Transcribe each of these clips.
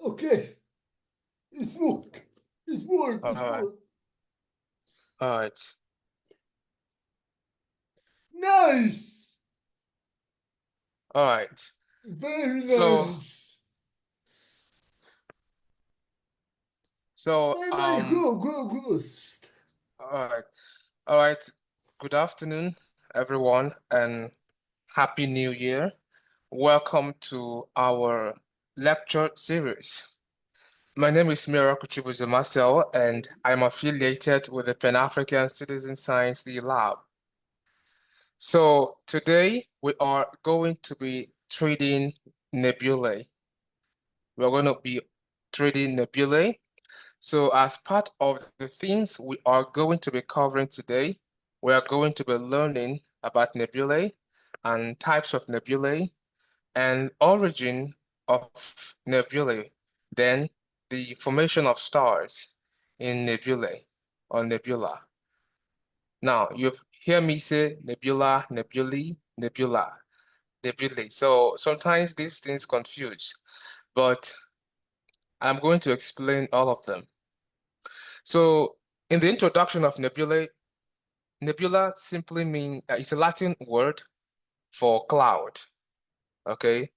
Okay, it's work. It's work. All It's right, work. all right, Nice. all right. Very So, nice. so, Maybe um, go ghost. all right, all right. Good afternoon, everyone, and Happy New Year. Welcome to our lecture series. My name is Chibuzor Marcel, and I'm affiliated with the Pan-African Citizen Science Lab. So today we are going to be treating nebulae. We're going to be treating nebulae. So as part of the things we are going to be covering today, we are going to be learning about nebulae and types of nebulae and origin of nebulae, then the formation of stars in nebulae or nebula. Now, you've hear me say nebula, nebulae, nebula, nebulae. So sometimes these things confuse, but I'm going to explain all of them. So in the introduction of nebulae, nebula simply means it's a Latin word for cloud, okay?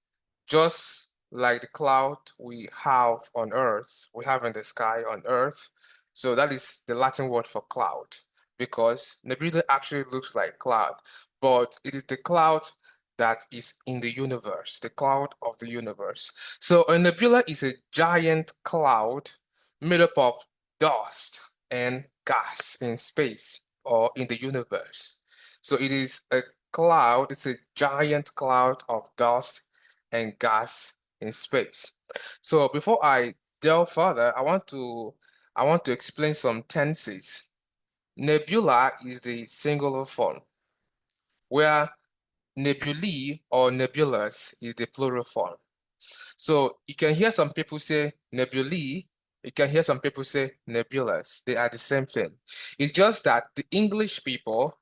Just like the cloud we have on Earth, we have in the sky on Earth. So that is the Latin word for cloud, because nebula actually looks like cloud, but it is the cloud that is in the universe, the cloud of the universe. So a nebula is a giant cloud made up of dust and gas in space or in the universe. So it is a cloud, it's a giant cloud of dust and gas in space. So before I delve further, I want to explain some tenses. Nebula is the singular form, where nebulae or nebulas is the plural form. So you can hear some people say nebulae, you can hear some people say nebulas. They are the same thing. It's just that the English people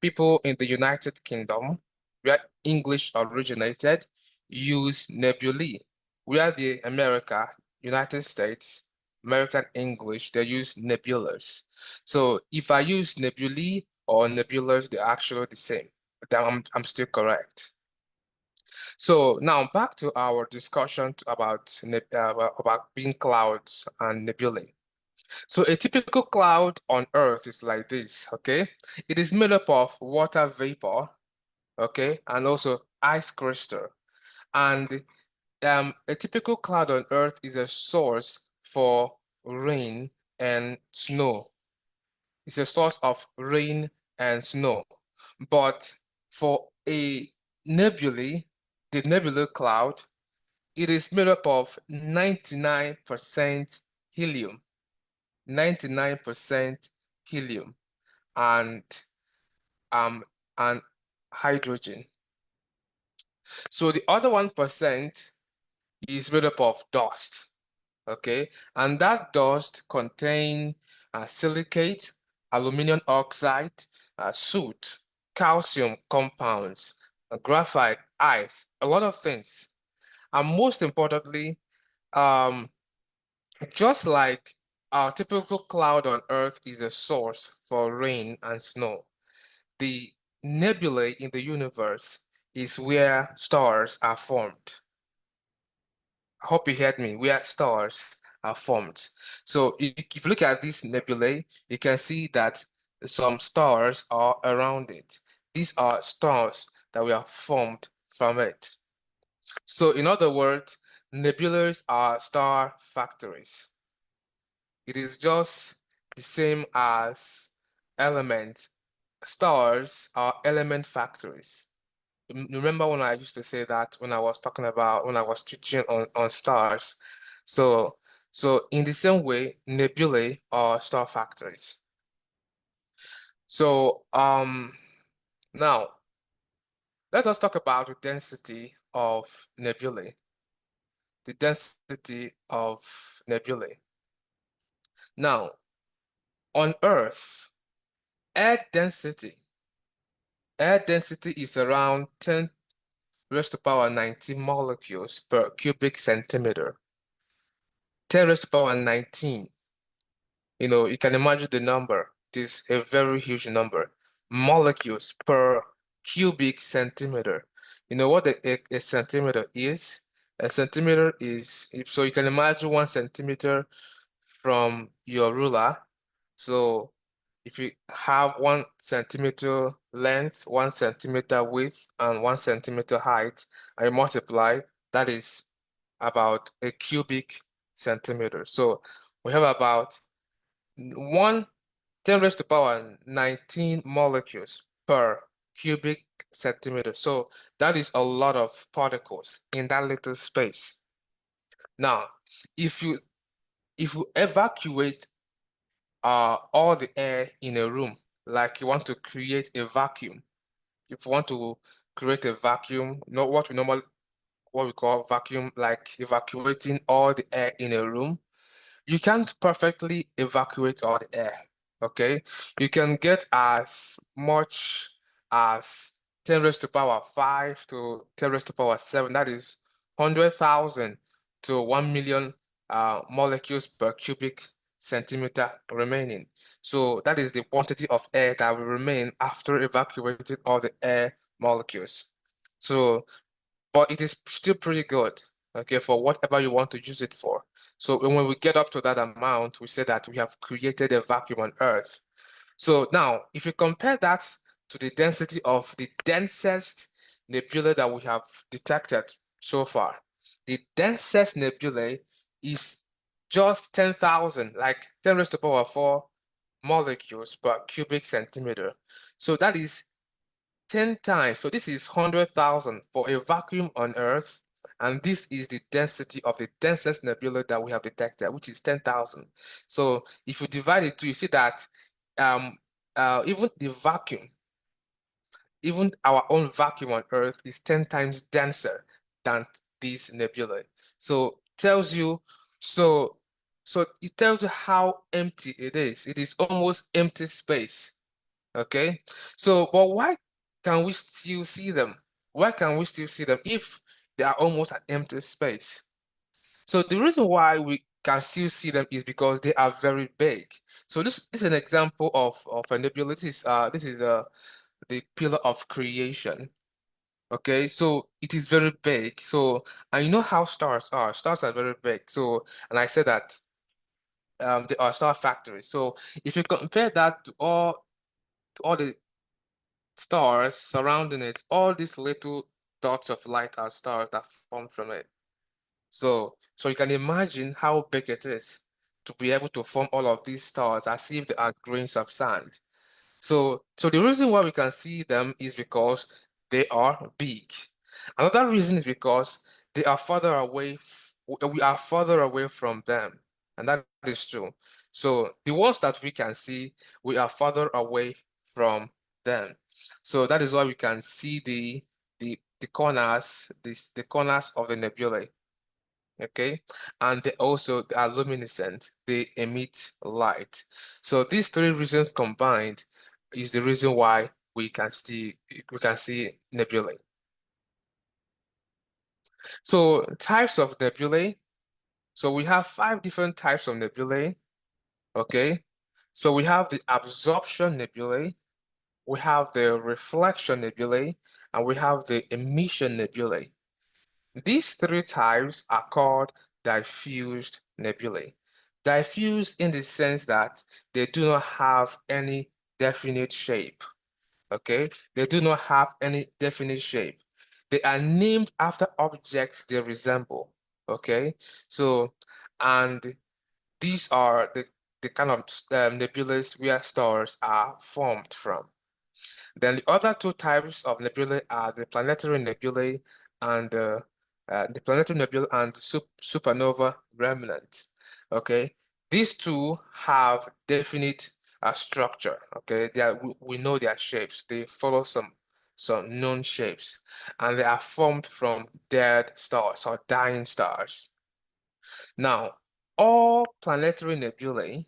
in the United Kingdom, where English originated, use nebulae. Where the United States, American English, they use nebulas. So if I use nebulae or nebulas, they're actually the same. I'm still correct. So now back to our discussion about being clouds and nebulae. So a typical cloud on Earth is like this, okay? It is made up of water vapor, okay, and also ice crystal. And a typical cloud on Earth is a source for rain and snow. It's a source of rain and snow. But for a nebulae, the nebula cloud, it is made up of 99% helium, 99% helium, and um and hydrogen. So the other 1% is made up of dust, okay? And that dust contain silicate, aluminum oxide, soot, calcium compounds, graphite, ice, a lot of things. And most importantly, um, just like our typical cloud on Earth is a source for rain and snow, the nebulae in the universe is where stars are formed. I hope you heard me, where stars are formed. So if you look at this nebulae, you can see that some stars are around it. These are stars that were formed from it. So in other words, nebulas are star factories. It is just the same as elements. Stars are element factories. Remember when I used to say that when I was talking about when I was teaching on stars. So so in the same way, nebulae are star factories. So now let us talk about the density of nebulae. The density of nebulae. Now, on Earth, air density, air density is around 10 raised to power 19 molecules per cubic centimeter. 10 raised to the power 19. You can imagine the number. It is a very huge number. Molecules per cubic centimeter. You know what a centimeter is? A centimeter is, so you can imagine 1 centimeter from your ruler. So if you have 1 centimeter length, 1 centimeter width, and 1 centimeter height, and you multiply, that is about a cubic centimeter. So we have about 10 raised to the power 19 molecules per cubic centimeter. So that is a lot of particles in that little space. Now, if you evacuate all the air in a room, like you want to create a vacuum, if you want to create a vacuum, what we call vacuum, like evacuating all the air in a room, you can't perfectly evacuate all the air, okay? You can get as much as 10 raised to the power 5 to 10 raised to the power 7. That is 100,000 to 1 million molecules per cubic centimeter remaining. So that is the quantity of air that will remain after evacuating all the air molecules. So but it is still pretty good, okay, for whatever you want to use it for. So when we get up to that amount, we say that we have created a vacuum on Earth. So now, if you compare that to the density of the densest nebula that we have detected so far, the densest nebulae is just 10,000, like 10 raised to the power 4 molecules per cubic centimeter. So that is 10 times. So this is 100,000 for a vacuum on Earth. And this is the density of the densest nebula that we have detected, which is 10,000. So if you divide it two, you see that um, even the vacuum, even our own vacuum on Earth is 10 times denser than these nebulae. So tells you, so so it tells you how empty it is. It is almost empty space. Okay, so but why can we still see them? Why can we still see them if they are almost an empty space? So the reason why we can still see them is because they are very big. So this is an example of a nebula. This is the pillar of creation. Okay, so it is very big. So and you know how stars are. Stars are very big. So and I said that they are star factories. So if you compare that to all the stars surrounding it, all these little dots of light are stars that form from it. So you can imagine how big it is to be able to form all of these stars as if they are grains of sand. So the reason why we can see them is because they are big. Another reason is because they are further away, we are further away from them, and that is true. So the ones that we can see, we are further away from them. So that is why we can see the corners, the corners of the nebulae. Okay, and they also are luminescent, they emit light. So these three reasons combined is the reason why we can see nebulae. So types of nebulae. So we have 5 different types of nebulae. Okay, so we have the absorption nebulae, we have the reflection nebulae, and we have the emission nebulae. These three types are called diffused nebulae. Diffused in the sense that they do not have any definite shape. Okay? They do not have any definite shape. They are named after objects they resemble. Okay? So, and these are the kind of nebulae where stars are formed from. Then the other two types of nebulae are the planetary nebulae and the planetary nebula and supernova remnant. Okay, these two have definite structure. Okay, we know their shapes. They follow some known shapes, and they are formed from dead stars or dying stars. Now, all planetary nebulae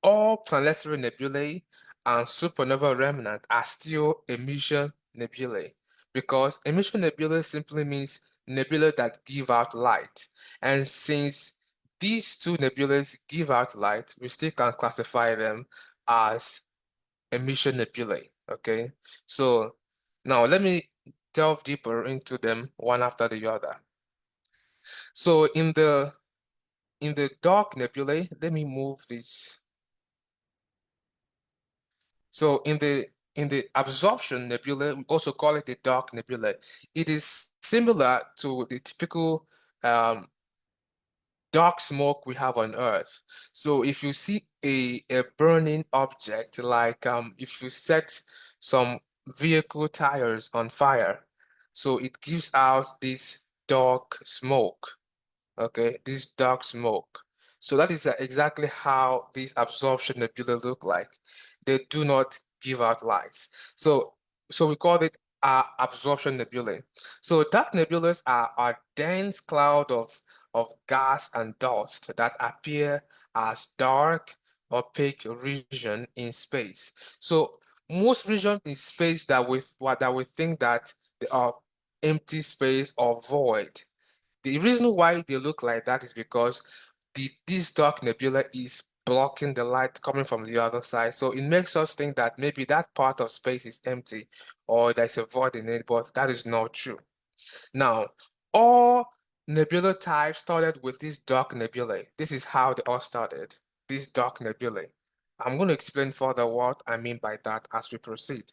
all planetary nebulae and supernova remnant are still emission nebulae because emission nebulae simply means nebula that give out light. And since these two nebulae give out light, we still can classify them as emission nebulae. Okay, so now let me delve deeper into them one after the other. So in the dark nebulae, let me move this. So in the absorption nebula, we also call it the dark nebula. It is similar to the typical um, dark smoke we have on Earth. So if you see a burning object, like if you set some vehicle tires on fire, so it gives out this dark smoke. Okay, this dark smoke. So that is exactly how these absorption nebulae look like. They do not give out light. So we call it absorption nebulae. So dark nebulas are a dense cloud of gas and dust that appear as dark, opaque region in space. So most region in space that we think that they are empty space or void. The reason why they look like that is because this dark nebula is blocking the light coming from the other side. So it makes us think that maybe that part of space is empty or there's a void in it, but that is not true. Now, all nebula types started with this dark nebulae. This is how they all started, these dark nebulae. I'm going to explain further what I mean by that as we proceed.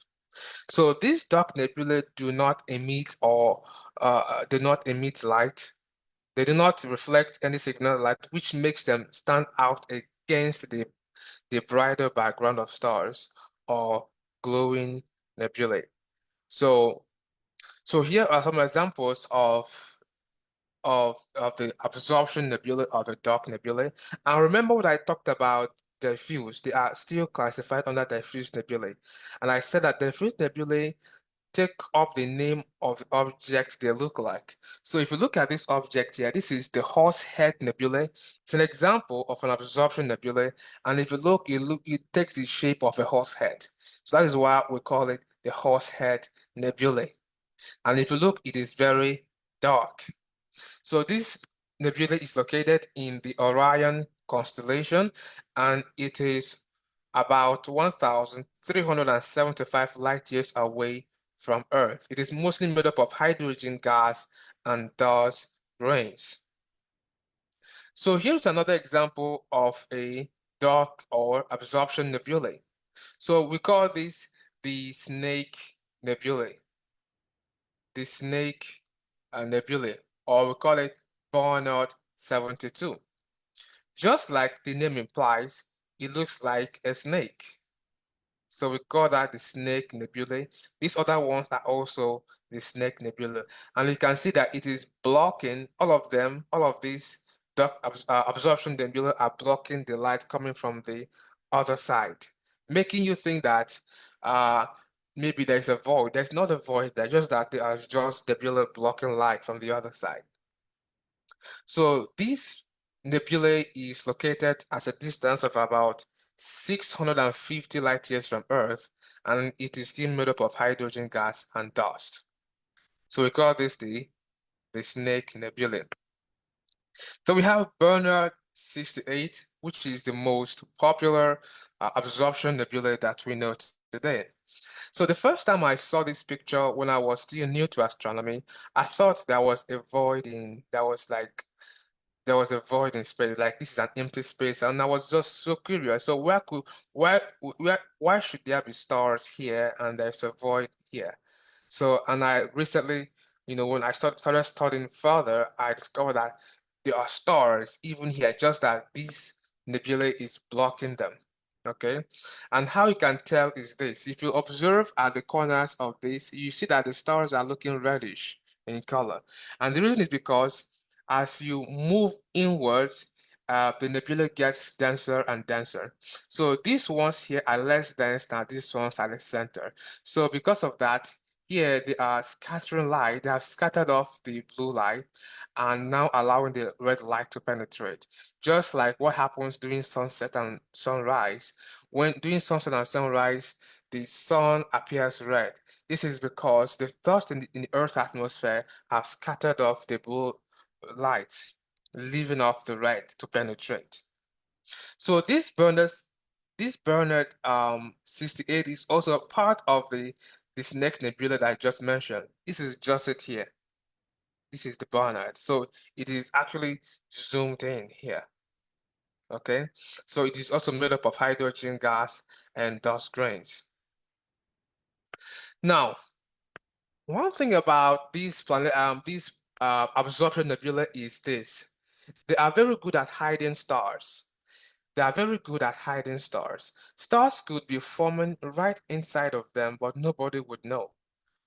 So these dark nebulae do not emit light. They do not reflect any signal light, which makes them stand out against the brighter background of stars or glowing nebulae. So, so here are some examples of the absorption nebulae or the dark nebulae. And remember what I talked about diffuse. They are still classified under diffuse nebulae. And I said that diffuse nebulae take up the name of the object they look like. So if you look at this object here, this is the Horsehead Nebula. It's an example of an absorption nebula. And if you look, it takes the shape of a horse head. So that is why we call it the Horsehead Nebula. And if you look, it is very dark. So this nebula is located in the Orion constellation, and it is about 1,375 light years away from Earth. It is mostly made up of hydrogen gas and dust grains. So here's another example of a dark or absorption nebulae. So we call this the Snake Nebulae, the Snake Nebulae, or we call it Barnard 72. Just like the name implies, it looks like a snake. So we call that the Snake Nebulae. These other ones are also the Snake Nebula. And you can see that it is blocking all of them, all of these dark absorption nebula are blocking the light coming from the other side, making you think that uh, maybe there's a void. There's not a void there, just that there are just nebula blocking light from the other side. So this nebula is located at a distance of about 650 light years from Earth, and it is still made up of hydrogen gas and dust. So we call this the Snake Nebula. So we have Bernard 68, which is the most popular absorption nebula that we know today. So the first time I saw this picture when I was still new to astronomy, I thought there was a void there was a void in space, like this is an empty space, and I was just so curious. So why should there be stars here and there's a void here? So and I recently, when I started studying further, I discovered that there are stars even here, just that this nebula is blocking them. Okay, and how you can tell is this: if you observe at the corners of this, you see that the stars are looking reddish in color, and the reason is because as you move inwards, the nebula gets denser and denser. So these ones here are less dense than these ones at the center. So because of that, here they are scattering light. They have scattered off the blue light and now allowing the red light to penetrate. Just like what happens during sunset and sunrise. When during sunset and sunrise, the sun appears red. This is because the dust in the Earth's atmosphere have scattered off the blue light. leaving off the red to penetrate. So this Bernard 68 is also part of this next nebula that I just mentioned. This is just it here. This is the Barnard. So it is actually zoomed in here. Okay. So it is also made up of hydrogen gas and dust grains. Now, one thing about these absorption nebula is this. They are very good at hiding stars. They are very good at hiding stars. Stars could be forming right inside of them, but nobody would know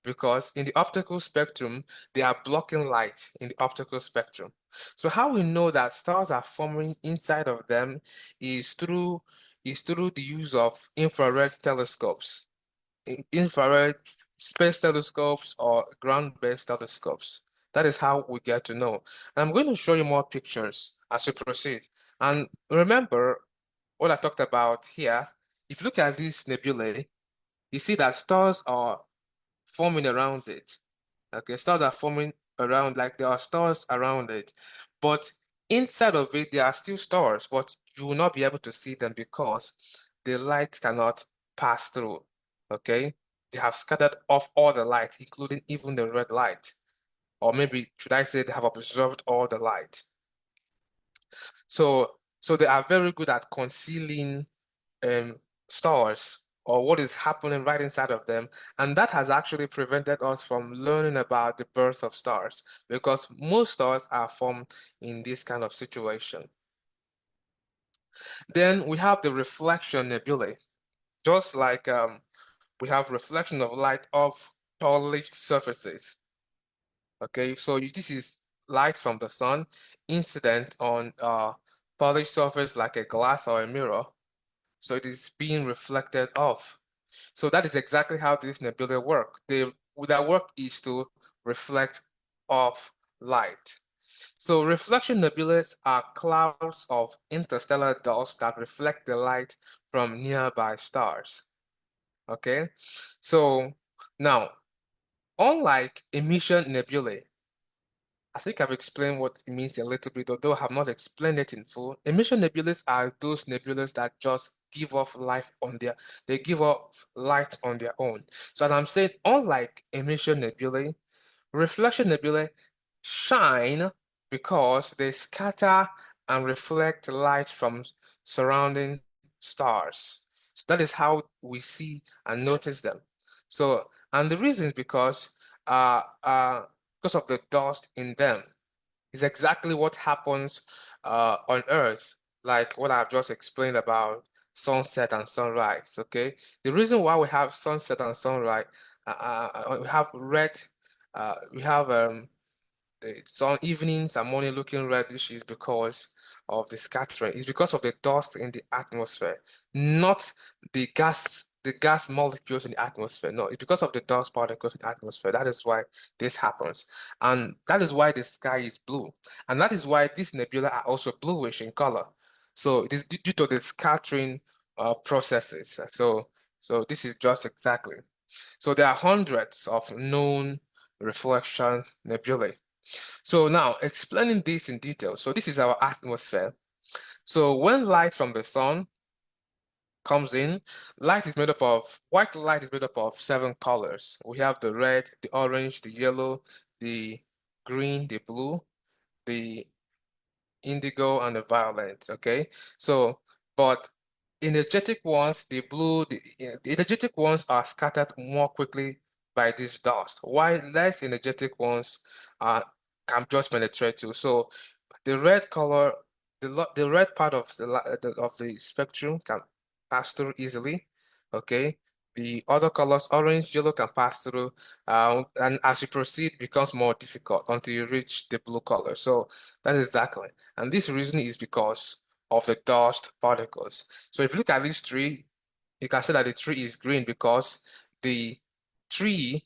because in the optical spectrum, they are blocking light in the optical spectrum. So how we know that stars are forming inside of them is through the use of infrared telescopes, infrared space telescopes or ground-based telescopes. That is how we get to know. And I'm going to show you more pictures as we proceed. And remember what I talked about here. If you look at this nebulae, you see that stars are forming around it. Okay, stars are forming around, like there are stars around it. But inside of it, there are still stars, but you will not be able to see them because the light cannot pass through. Okay, they have scattered off all the light, including even the red light. Or maybe, should I say, they have absorbed all the light. So they are very good at concealing um, stars or what is happening right inside of them. And that has actually prevented us from learning about the birth of stars because most stars are formed in this kind of situation. Then we have the reflection nebulae, just like we have reflection of light off polished surfaces. Okay, so this is light from the sun incident on polished surface like a glass or a mirror. So it is being reflected off. So that is exactly how these nebulae work. Their work is to reflect off light. So reflection nebulae are clouds of interstellar dust that reflect the light from nearby stars. Okay, so now, unlike emission nebulae, I think I've explained what it means a little bit, although I have not explained it in full. Emission nebulae are those nebulae that just give off they give off light on their own. So as I'm saying, unlike emission nebulae, reflection nebulae shine because they scatter and reflect light from surrounding stars. So that is how we see and notice them. So, and the reason is uh, uh, because of the dust in them is exactly what happens on Earth, like what I've just explained about sunset and sunrise. Okay, the reason why we have sunset and sunrise, we have red, we have sun evenings and morning looking reddish is because of the scattering. It's because of the dust in the atmosphere, not the gas molecules in the atmosphere. No, it's because of the dust particles in the atmosphere. That is why this happens. And that is why the sky is blue. And that is why these nebula are also bluish in color. So it is due to the scattering processes. So this is just exactly. So there are hundreds of known reflection nebulae. So now explaining this in detail. So this is our atmosphere. So when light from the sun comes in, white light is made up of 7 colors. We have the red, the orange, the yellow, the green, the blue, the indigo, and the violet. Okay. So, but energetic ones, the energetic ones are scattered more quickly by this dust, while less energetic ones can just penetrate too. So the red color, the red part of of the spectrum can pass through easily. Okay. The other colors, orange, yellow, can pass through, and as you proceed, it becomes more difficult until you reach the blue color. So that is exactly. And this reason is because of the dust particles. So if you look at this tree, you can say that the tree is green because the tree,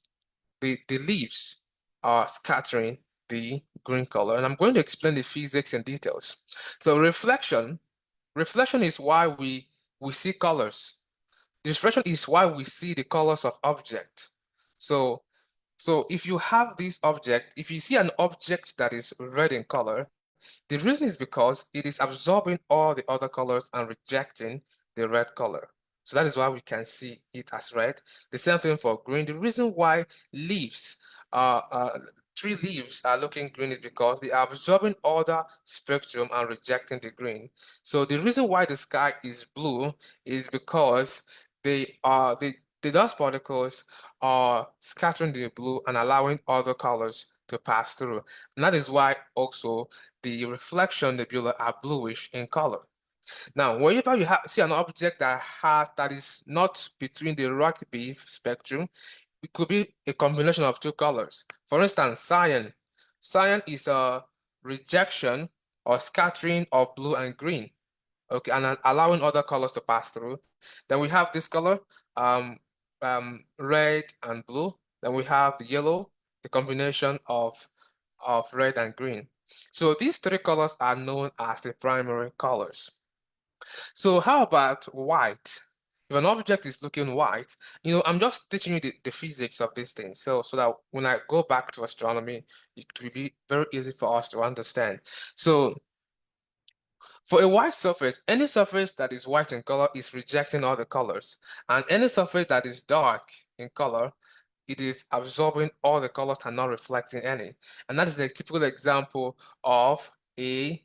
the leaves are scattering the green color. And I'm going to explain the physics and details. So reflection is why we see colors. Reflection is why we see the colors of object. So if you have this object, if you see an object that is red in color, The reason is because it is absorbing all the other colors and rejecting the red color. So that is why we can see it as red. The same thing for green. The reason why leaves, tree leaves are looking green is because they are absorbing all the spectrum and rejecting the green. So the reason why the sky is blue is because the dust particles are scattering the blue and allowing other colors to pass through. And that is why also the reflection nebula are bluish in color. Now, whenever you see an object that is not between the Rabi spectrum, it could be a combination of two colors. For instance, cyan. Cyan is a rejection or scattering of blue and green. Okay, and allowing other colors to pass through. Then we have this color, red and blue. Then we have the yellow, the combination of red and green. So these three colors are known as the primary colors. So how about white? If an object is looking white, I'm just teaching you the physics of these things. So that when I go back to astronomy, it will be very easy for us to understand. So for a white surface, any surface that is white in color is rejecting all the colors. And any surface that is dark in color, it is absorbing all the colors and not reflecting any. And that is a typical example of a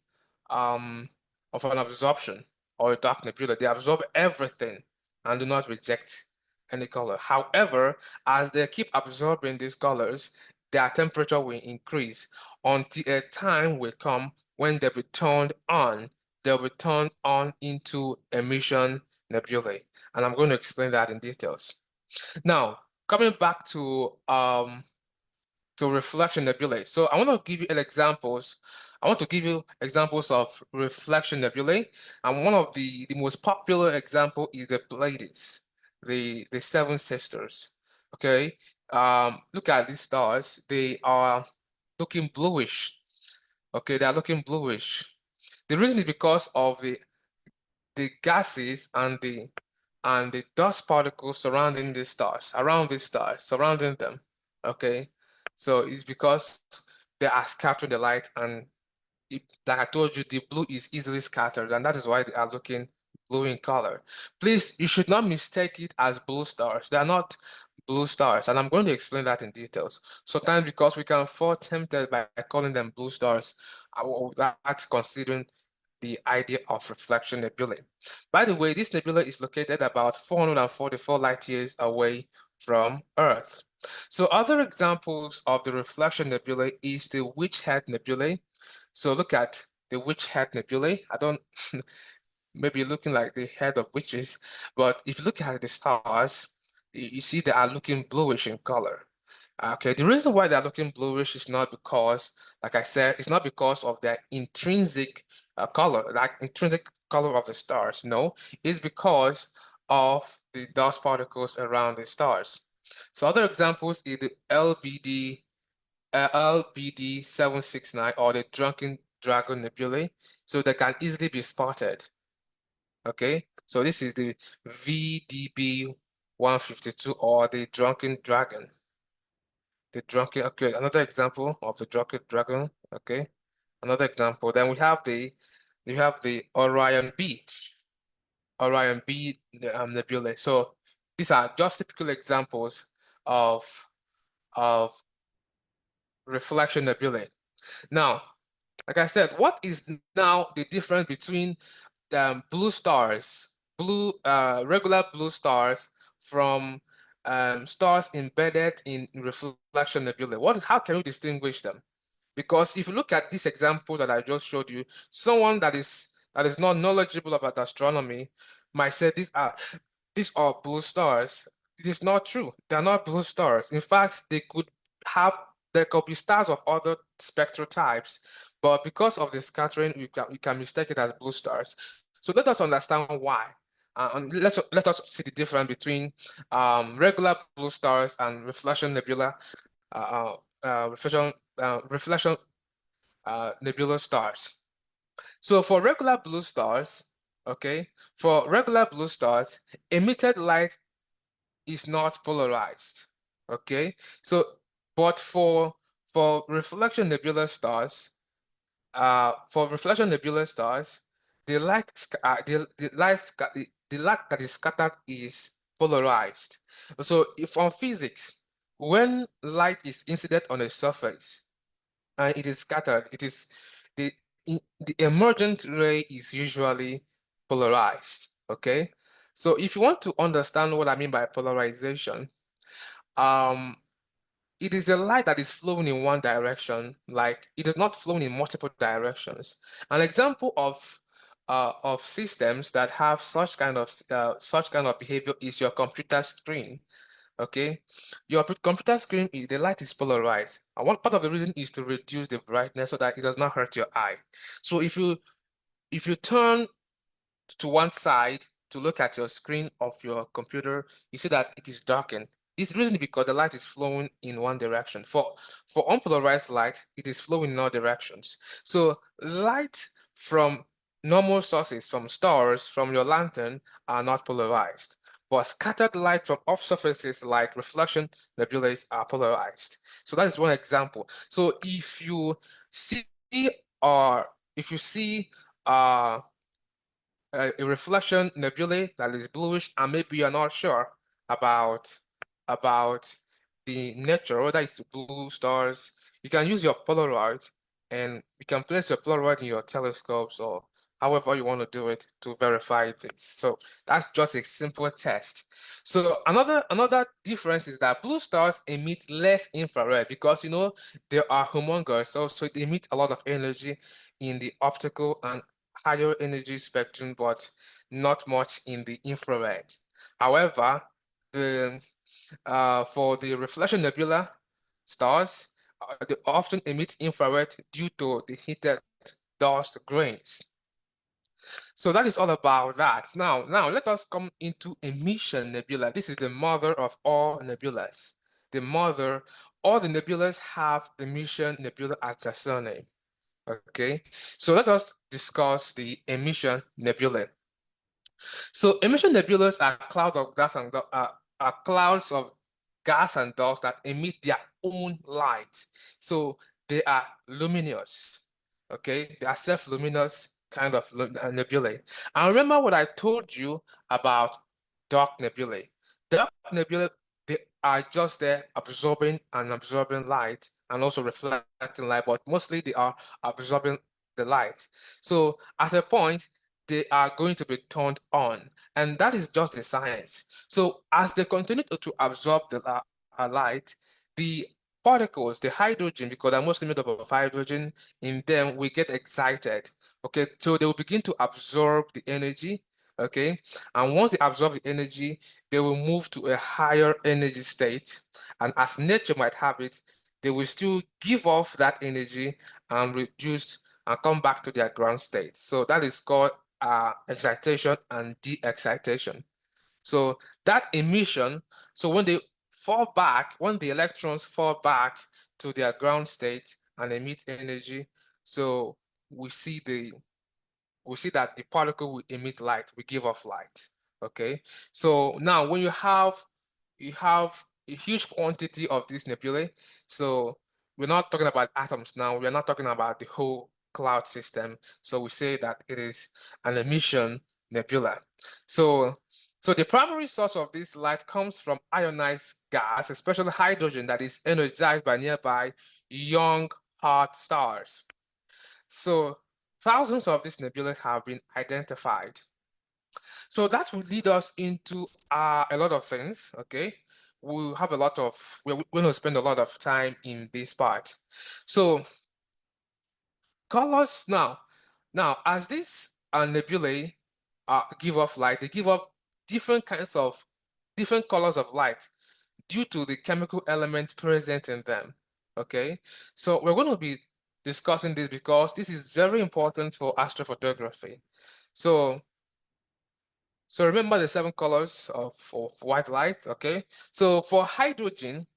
of an absorption or a dark nebula. They absorb everything and do not reject any color. However, as they keep absorbing these colors, their temperature will increase until a time will come when they'll be turned on. They'll be turned on into emission nebulae. And I'm going to explain that in details. Now, coming back to reflection nebulae. So I want to give you examples. I want to give you examples of reflection nebulae, and one of the most popular example is the Pleiades, the Seven Sisters. Okay, look at these stars. They are looking bluish. Okay, they are looking bluish. The reason is because of the gases and the dust particles surrounding the stars, around the stars, surrounding them. Okay, so it's because they are scattering the light, and like I told you, the blue is easily scattered, and that is why they are looking blue in color. Please, you should not mistake it as blue stars. They are not blue stars, and I'm going to explain that in details. Sometimes because we can fall tempted by calling them blue stars, that's considering the idea of reflection nebulae. By the way, this nebula is located about 444 light years away from Earth. So other examples of the reflection nebulae is the Witch Head nebulae. So look at the Witch Head nebulae. I don't maybe looking like the head of witches, but if you look at the stars, you see they are looking bluish in color. Okay, the reason why they're looking bluish is not because, like I said, it's not because of their intrinsic color, like intrinsic color of the stars. No, it's because of the dust particles around the stars. So other examples is the LBD 769 or the Drunken Dragon Nebulae, so they can easily be spotted. Okay, so this is the VDB 152 or the Drunken Dragon. The drunken, okay, another example of the drunken dragon. Okay, another example. Then we have the Orion B nebulae. So these are just typical examples of of reflection nebulae. Now, like I said, what is now the difference between blue stars, regular blue stars from stars embedded in reflection nebulae? How can we distinguish them? Because if you look at this example that I just showed you, someone that is not knowledgeable about astronomy might say these are blue stars. It is not true. They're not blue stars. In fact, there could be stars of other spectral types, but because of the scattering, we can mistake it as blue stars. So let us understand why. And let us see the difference between regular blue stars and reflection nebula, reflection nebula stars. So for regular blue stars, okay, for regular blue stars, emitted light is not polarized. Okay, so but for reflection nebula stars, for reflection nebula stars, the light the light that is scattered is polarized. So if on physics, when light is incident on a surface and it is scattered, it is the the emergent ray is usually polarized. Okay. So if you want to understand what I mean by polarization, um it is a light that is flowing in one direction, like it is not flowing in multiple directions. An example of systems that have such kind of behavior is your computer screen. Okay, your computer screen, the light is polarized, and one part of the reason is to reduce the brightness so that it does not hurt your eye. So if you turn to one side to look at your screen of your computer, you see that it is darkened. This reason is because the light is flowing in one direction. For unpolarized light, it is flowing in all directions. So light from normal sources, from stars, from your lantern, are not polarized. But scattered light from off surfaces like reflection nebulae are polarized. So that is one example. So see or if you see uh a reflection nebulae that is bluish, and maybe you're not sure about about the nature, whether it's blue stars, you can use your Polaroid and you can place your Polaroid in your telescopes or however you want to do it to verify this. So that's just a simple test. So another difference is that blue stars emit less infrared because they are humongous, so they emit a lot of energy in the optical and higher energy spectrum, but not much in the infrared. However, the for the reflection nebula stars, they often emit infrared due to the heated dust grains. So that is all about that. Now let us come into emission nebula. This is the mother of all nebulas. The mother, all the nebulas have emission nebula as their surname. Okay, so let us discuss the emission nebulae. So emission nebulas are clouds of gas and are clouds of gas and dust that emit their own light. So they are luminous. Okay, they are self-luminous kind of nebulae. And remember what I told you about dark nebulae. Dark nebulae, they are just there absorbing light and also reflecting light, but mostly they are absorbing the light. So at a point, they are going to be turned on, and that is just the science. So as they continue to absorb the light, the particles, the hydrogen, because they're mostly made up of hydrogen, in them we get excited. Okay, so they will begin to absorb the energy. Okay, and once they absorb the energy, they will move to a higher energy state. And as nature might have it, they will still give off that energy and reduce and come back to their ground state. So that is called excitation and de-excitation. So that emission, so when they fall back, when the electrons fall back to their ground state and emit energy, so we see that the particle will emit light, we give off light. Okay. So now when you have a huge quantity of these nebulae, so we're not talking about atoms now, we're not talking about the whole cloud system. So we say that it is an emission nebula. So the primary source of this light comes from ionized gas, especially hydrogen that is energized by nearby young hot stars. So thousands of these nebulae have been identified. So that will lead us into a lot of things, okay? We're going to spend a lot of time in this part. So colors now as these nebulae give off light, they give off different colors of light due to the chemical element present in them. Okay, so we're going to be discussing this because this is very important for astrophotography. So remember the 7 colors of white light. Okay, so for hydrogen,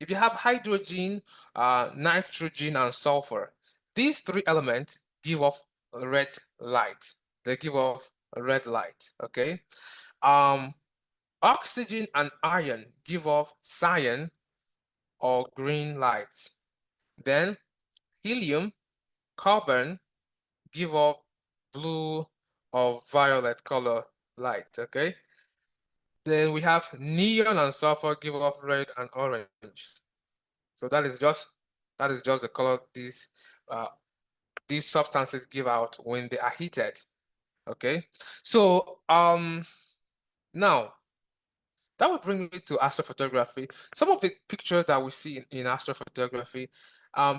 if you have hydrogen, nitrogen, and sulfur, these 3 elements give off red light. They give off red light. Okay, oxygen and iron give off cyan or green light. Then helium, carbon, give off blue or violet color light, okay? Then we have neon and sulfur give off red and orange. So that is just the color uh, these substances give out when they are heated. Okay. So now that would bring me to astrophotography. Some of the pictures that we see in astrophotography,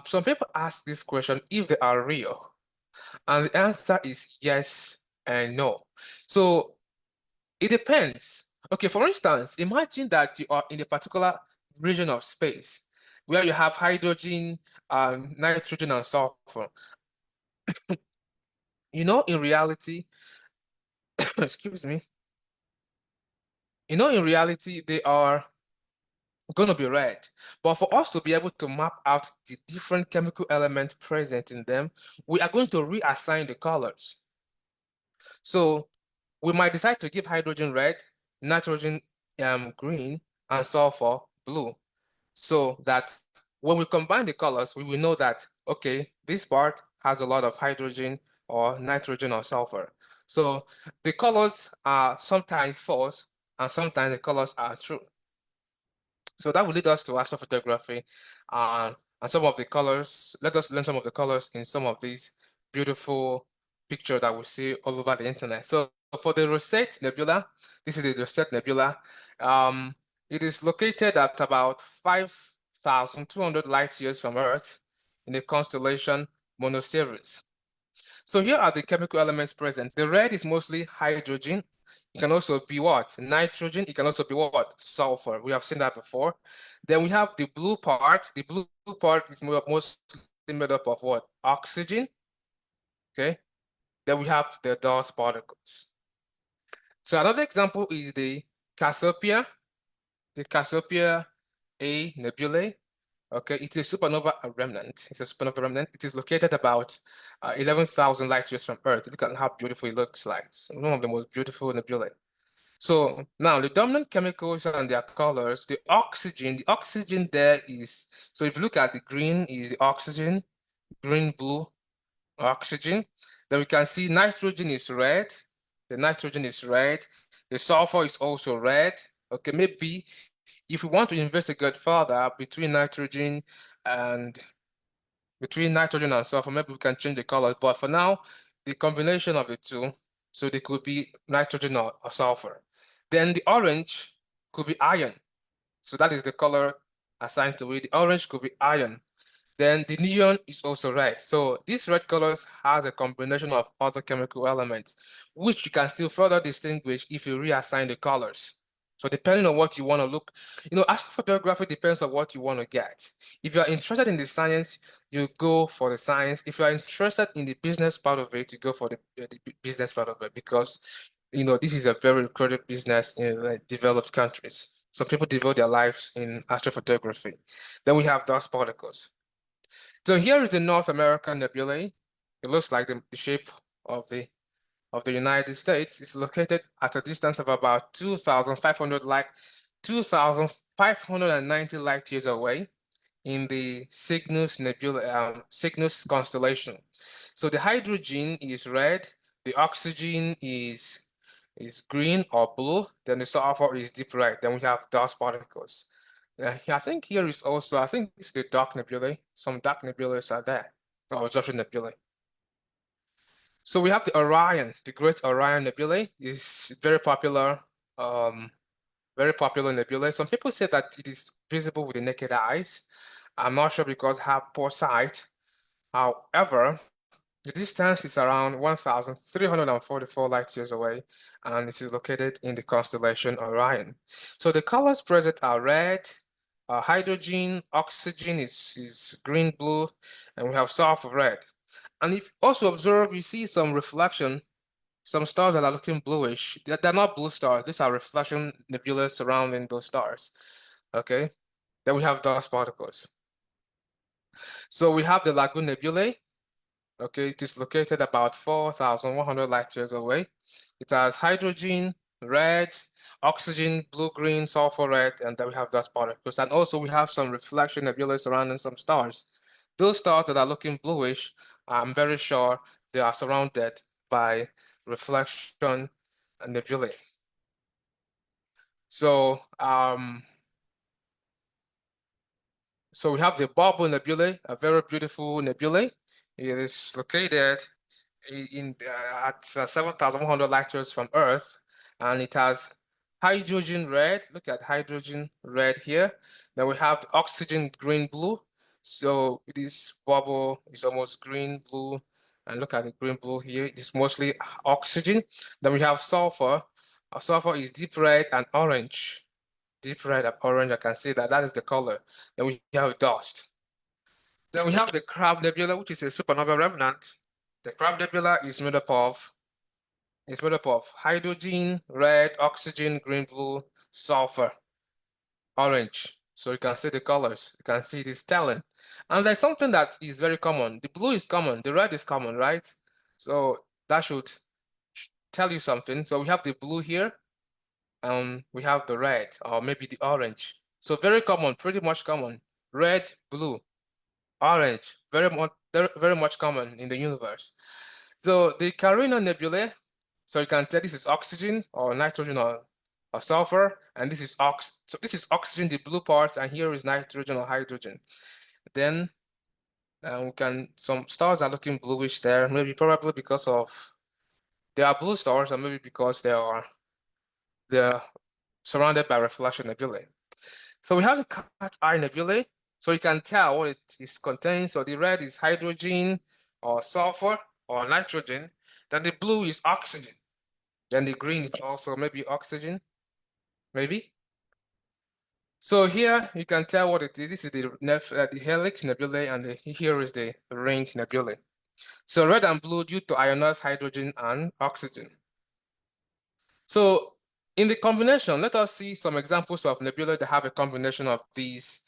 some people ask this question if they are real. And the answer is yes and no. So it depends. Okay, for instance, imagine that you are in a particular region of space where you have hydrogen, nitrogen, and sulfur. In reality, excuse me, in reality, they are going to be red. But for us to be able to map out the different chemical elements present in them, we are going to reassign the colors. So we might decide to give hydrogen red, nitrogen green, and sulfur blue. So that when we combine the colors, we will know that, okay, this part has a lot of hydrogen or nitrogen or sulfur. So the colors are sometimes false and sometimes the colors are true. So that will lead us to astrophotography and some of the colors. Let us learn some of the colors in some of these beautiful pictures that we see all over the internet. So for the Rosette Nebula, this is the Rosette Nebula. Um, it is located at about 5,200 light years from Earth in the constellation Monoceros. So here are the chemical elements present. The red is mostly hydrogen. It can also be what? Nitrogen. It can also be what? Sulfur. We have seen that before. Then we have the blue part. The blue part is mostly made up of what? Oxygen. Okay. Then we have the dust particles. So another example is the Cassiopeia A nebulae. Okay, it's a supernova remnant. It's a supernova remnant. It is located about 11,000 light years from Earth. Look at how beautiful it looks like. It's one of the most beautiful nebulae. So now the dominant chemicals and their colors, the oxygen there is, so if you look at the green is the oxygen, green, blue, oxygen. Then we can see nitrogen is red. The nitrogen is red. The sulfur is also red. Okay, maybe if we want to investigate further and between nitrogen and sulfur, maybe we can change the color. But for now, the combination of the two, so they could be nitrogen or sulfur. Then the orange could be iron. So that is the color assigned to it. The orange could be iron. Then the neon is also red. So these red colors has a combination of other chemical elements, which you can still further distinguish if you reassign the colors. So depending on what you want to look, astrophotography depends on what you want to get. If you're interested in the science, you go for the science. If you're interested in the business part of it, you go for the business part of it because, this is a very lucrative business in developed countries. Some people devote their lives in astrophotography. Then we have dust particles. So here is the North American nebulae. It looks like the shape of the United States. It's located at a distance of about 2,590 light years away in the Cygnus Nebula, Cygnus constellation. So the hydrogen is red, the oxygen is green or blue, then the sulfur is deep red. Then we have dust particles. I think here is also, I think it's the dark nebulae. Some dark nebulae are there. Oh, observation nebulae. So we have the Orion, the Great Orion Nebulae is very popular nebulae. Some people say that it is visible with the naked eyes. I'm not sure because I have poor sight. However, the distance is around 1,344 light years away, and it is located in the constellation Orion. So the colors present are red, hydrogen, oxygen is green, blue, and we have sulfur red. And if you also observe, you see some reflection, some stars that are looking bluish. They're not blue stars. These are reflection nebulae surrounding those stars. Okay. Then we have dust particles. So we have the Lagoon Nebulae. Okay, it is located about 4,100 light years away. It has hydrogen, red, oxygen, blue-green, sulfur red, and then we have dust particles. And also we have some reflection nebulae surrounding some stars. Those stars that are looking bluish, I'm very sure they are surrounded by reflection nebulae. So so we have the Bubble Nebulae, a very beautiful nebulae. It is located at 7,100 light years from Earth, and it has hydrogen red. Look at hydrogen red here. Then we have the oxygen green blue. So this bubble is almost green blue, and look at the green blue here. It is mostly oxygen. Then we have sulfur. Sulfur is deep red and orange. Deep red and orange. I can see that that is the color. Then we have dust. Then we have the Crab Nebula, which is a supernova remnant. The Crab Nebula is made up of hydrogen, red, oxygen, green, blue, sulfur, orange. So you can see the colors. You can see this stellene. And there's something that is very common. The blue is common, the red is common, right? So that should tell you something. So we have the blue here, we have the red or maybe the orange. So very common, pretty much common. Red, blue, orange, very much common in the universe. So the Carina Nebulae, so you can tell this is oxygen or nitrogen or sulfur, and this is so this is oxygen, the blue part, and here is nitrogen or hydrogen. Then some stars are looking bluish there, maybe probably because of they are blue stars, or maybe because they're surrounded by reflection nebulae. So we have the Cat Eye Nebulae. So you can tell what it is contains. So the red is hydrogen or sulfur or nitrogen. Then the blue is oxygen. Then the green is also maybe oxygen, maybe. So here you can tell what it is. This is the helix nebulae, and here is the ring nebulae. So red and blue due to ionized hydrogen and oxygen. So in the combination, let us see some examples of nebulae that have a combination of these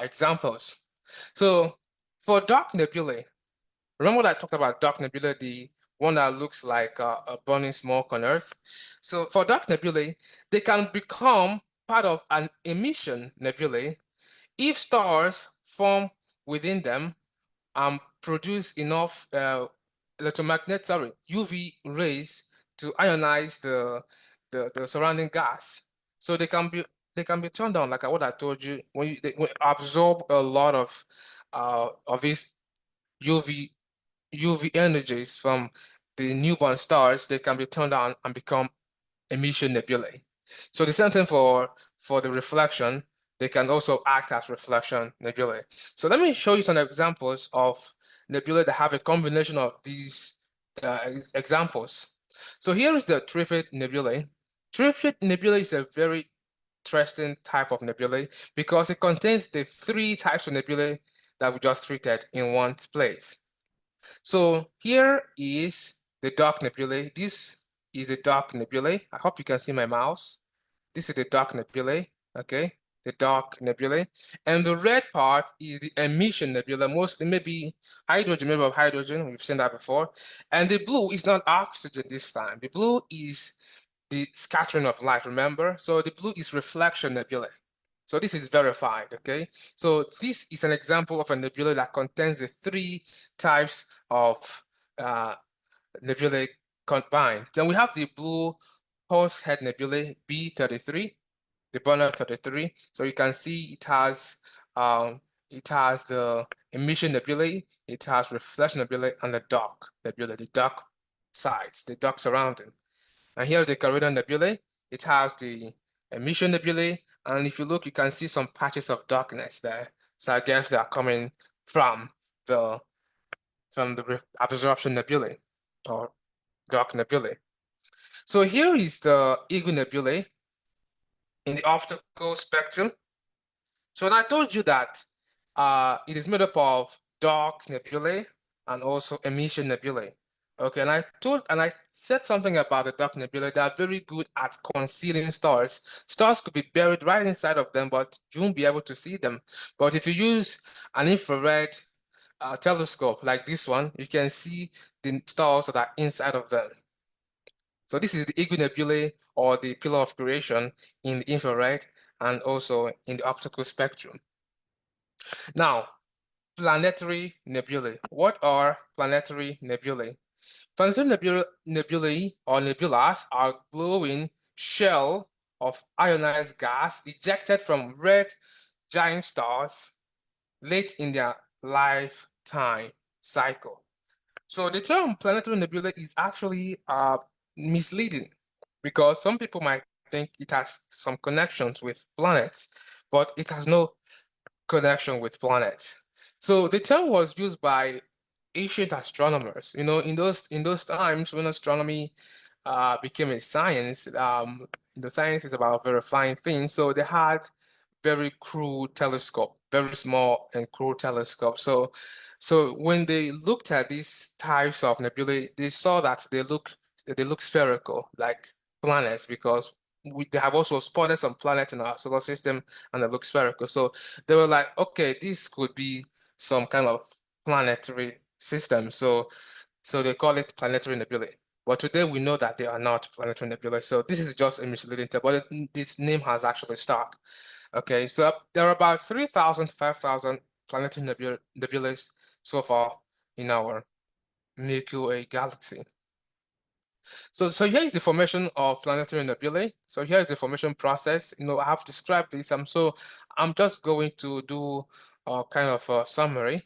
examples. So for dark nebulae, remember that I talked about dark nebulae, the one that looks like a burning smoke on Earth. So for dark nebulae, they can become part of an emission nebulae if stars form within them and produce enough UV rays to ionize the surrounding gas. So they can be turned on, like what I told you, when they absorb a lot of these UV energies from the newborn stars, they can be turned on and become emission nebulae. So the same thing for the reflection, they can also act as reflection nebulae. So let me show you some examples of nebulae that have a combination of these examples. So here is the Trifid nebulae. Trifid nebulae is a very interesting type of nebulae because it contains the three types of nebulae that we just treated in one place. So here is the dark nebulae. This is the dark nebulae. I hope you can see my mouse. This is the dark nebulae, okay? The dark nebulae. And the red part is the emission nebula, mostly maybe hydrogen, maybe of hydrogen. We've seen that before. And the blue is not oxygen this time. The blue is the scattering of light, remember? So the blue is reflection nebulae. So this is verified, okay? So this is an example of a nebula that contains the three types of nebulae combined. Then we have the blue horse head nebulae B33, the Bonner 33. So you can see it has the emission nebulae, it has reflection nebulae, and the dark nebulae, the dark sides, the dark surrounding. And here the Carina nebulae, it has the emission nebulae, and if you look, you can see some patches of darkness there. So I guess they are coming from the absorption nebulae or dark nebulae. So here is the Eagle nebulae in the optical spectrum. So when I told you that it is made up of dark nebulae and also emission nebulae. Okay, and I said something about the dark nebulae. They are very good at concealing stars. Stars could be buried right inside of them, but you won't be able to see them. But if you use an infrared telescope like this one, you can see the stars that are inside of them. So this is the Eagle nebulae or the pillar of creation in the infrared and also in the optical spectrum. Now, planetary nebulae. What are planetary nebulae? Planetary nebulae or nebulas are glowing shell of ionized gas ejected from red giant stars late in their lifetime cycle. So the term planetary nebula is actually misleading because some people might think it has some connections with planets, but it has no connection with planets. So the term was used by ancient astronomers. You know, in those times when astronomy became a science, the science is about verifying things. So they had very crude telescope, very small and crude telescope. So when they looked at these types of nebulae, they saw that they look spherical, like planets, because they have also spotted some planets in our solar system and they look spherical. So they were like, okay, this could be some kind of planetary system. So they call it planetary nebulae. But today we know that they are not planetary nebulae. So this is just a misleading term, but this name has actually stuck. Okay, so there are about 3,000 5,000 planetary nebulae so far in our Milky Way galaxy. So here is the formation of planetary nebulae. So here is the formation process. You know, I have described this. I'm just going to do kind of a summary.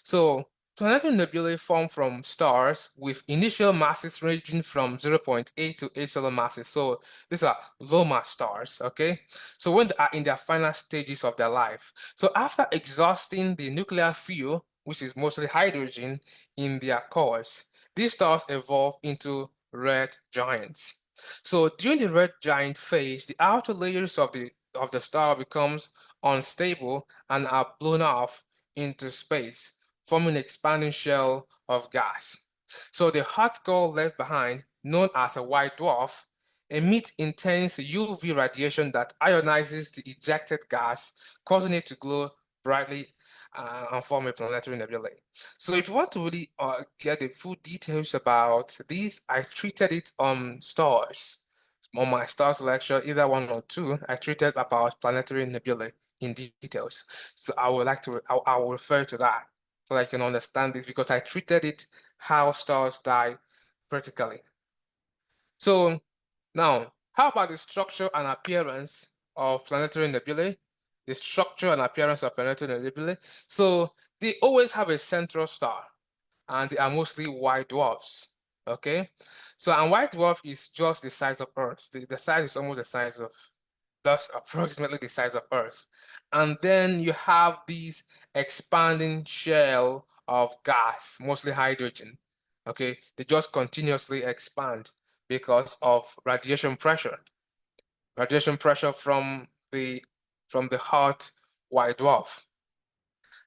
So planetary nebulae form from stars with initial masses ranging from 0.8 to 8 solar masses. So these are low mass stars, okay? So when they are in their final stages of their life. So after exhausting the nuclear fuel, which is mostly hydrogen, in their cores, these stars evolve into red giants. So during the red giant phase, the outer layers of the star becomes unstable and are blown off into space, forming an expanding shell of gas. So the hot core left behind, known as a white dwarf, emits intense UV radiation that ionizes the ejected gas, causing it to glow brightly and form a planetary nebulae. So if you want to really get the full details about these, I treated it on stars. On my stars lecture, either one or two, I treated about planetary nebulae in details. So I would like to, I will refer to that so I can understand this because I treated it how stars die vertically. So now, how about the structure and appearance of planetary nebulae? The structure and appearance of planetary nebulae. So they always have a central star, and they are mostly white dwarfs. Okay, so and white dwarf is just the size of Earth. The size is almost the size of, that's approximately the size of Earth. And then you have these expanding shell of gas, mostly hydrogen. Okay, they just continuously expand because of radiation pressure. Radiation pressure from the hot white dwarf.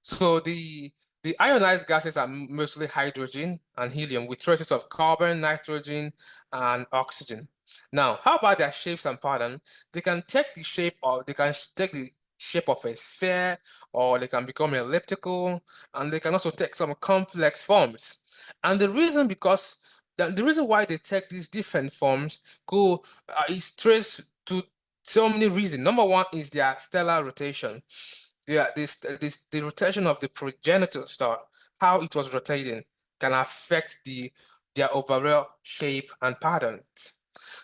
So the ionized gases are mostly hydrogen and helium with traces of carbon, nitrogen, and oxygen. Now, how about their shapes and pattern? They can take the shape of a sphere, or they can become elliptical, and they can also take some complex forms. And the reason why they take these different forms is traced to so many reasons. Number one is their stellar rotation. Yeah, the rotation of the progenitor star, how it was rotating, can affect their overall shape and pattern.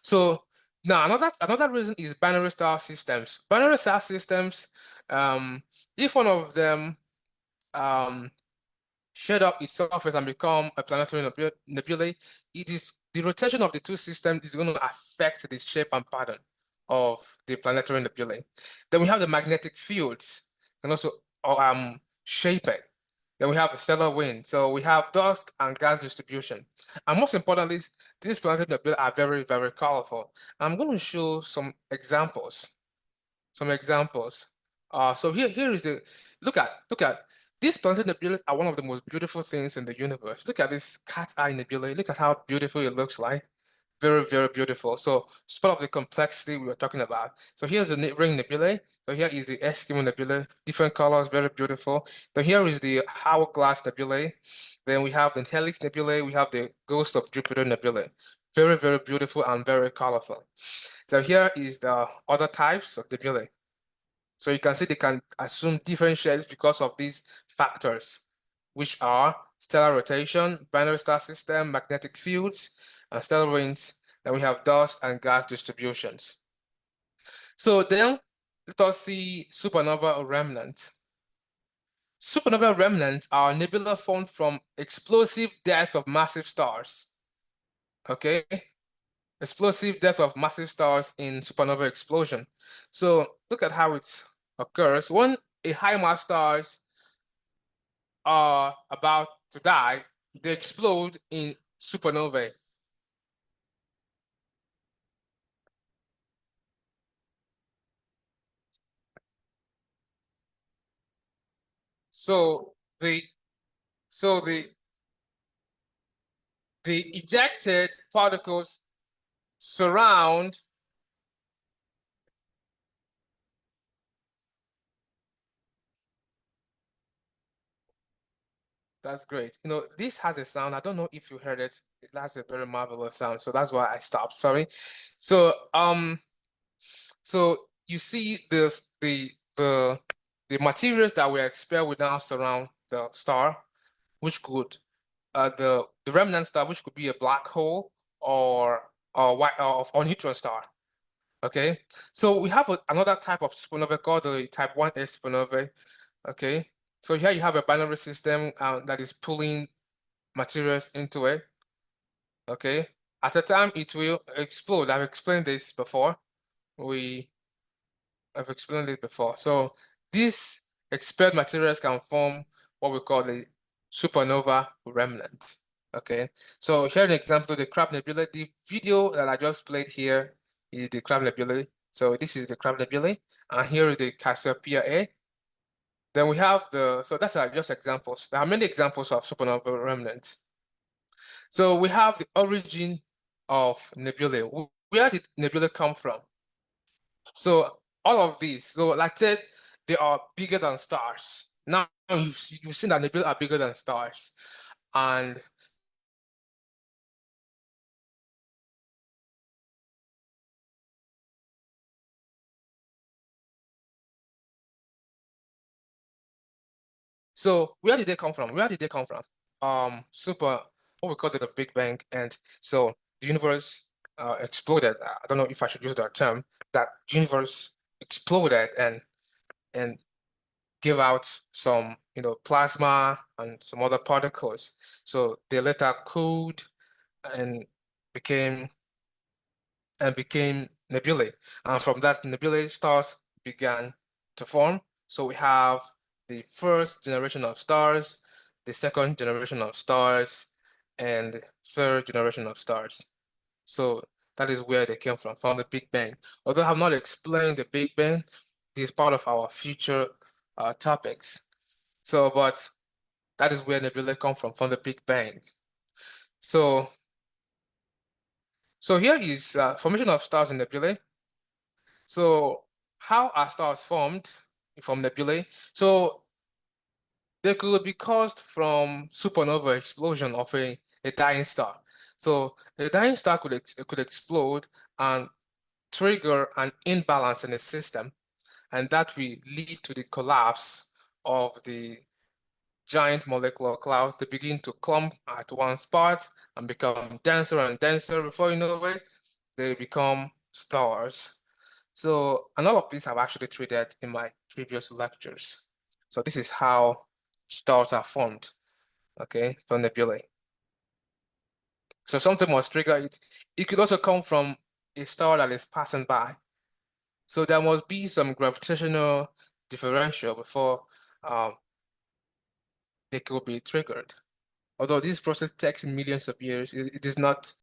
So now another reason is binary star systems. Binary star systems, if one of them um shed up its surface and become a planetary nebulae, it is the rotation of the two systems is going to affect the shape and pattern of the planetary nebulae. Then we have the magnetic fields and also shape it. Then we have the stellar wind. So we have dust and gas distribution. And most importantly, these planetary nebulae are very, very colorful. I'm going to show some examples. So here is the look at these planetary nebulae are one of the most beautiful things in the universe. Look at this cat eye nebulae. Look at how beautiful it looks like. Very, very beautiful. So it's part of the complexity we were talking about. So here's the ring nebulae. So here is the Eskimo nebulae, different colors, very beautiful. Then here is the hourglass nebulae. Then we have the helix nebulae. We have the ghost of Jupiter nebulae. Very, very beautiful and very colorful. So here is the other types of nebulae. So you can see they can assume different shapes because of these factors, which are stellar rotation, binary star system, magnetic fields, and stellar winds. Then we have dust and gas distributions. So then let us see supernova or remnant. Supernova remnants are nebula formed from explosive death of massive stars. Okay, explosive death of massive stars in supernova explosion. So look at how it occurs. When a high mass stars are about to die, they explode in supernovae. So the so the ejected particles surround. That's great. You know, this has a sound. I don't know if you heard it. It has a very marvelous sound. So that's why I stopped. Sorry. So so you see this the materials that were expelled would now surround the star, which could the remnant star, which could be a black hole or white or neutron star. Okay, so we have another type of supernova called the type 1A supernova. Okay, so here you have a binary system that is pulling materials into it. Okay, at a time it will explode. I've explained this before. I've explained it before. So these expelled materials can form what we call the supernova remnant. Okay, so here an example of the Crab Nebula. The video that I just played here is the Crab Nebula. So this is the Crab Nebula, and here is the Cassiopeia A. Then we have so that's just examples. There are many examples of supernova remnants. So we have the origin of nebulae. Where did nebulae come from? So all of these, so like I said, they are bigger than stars. Now you've seen that nebulae are bigger than stars. And so where did they come from? Where did they come from? What we call it the Big Bang. And so the universe exploded. I don't know if I should use that term. That universe exploded and give out some, plasma and some other particles. So they later cooled and became became nebulae. And from that, nebulae stars began to form. So we have the first generation of stars, the second generation of stars, and the third generation of stars. So that is where they came from the Big Bang. Although I have not explained the Big Bang, this is part of our future topics. So, but that is where nebulae come from the Big Bang. So, so here is formation of stars in nebulae. So, how are stars formed from nebulae? So, they could be caused from supernova explosion of a dying star. So, a dying star could explode and trigger an imbalance in the system, and that will lead to the collapse of the giant molecular clouds. They begin to clump at one spot and become denser and denser. Before you know it, they become stars. So, and all of these I've actually treated in my previous lectures. So this is how stars are formed, okay, from nebulae. So something must trigger it. It could also come from a star that is passing by. So there must be some gravitational differential before they could be triggered. Although this process takes millions of years, it is not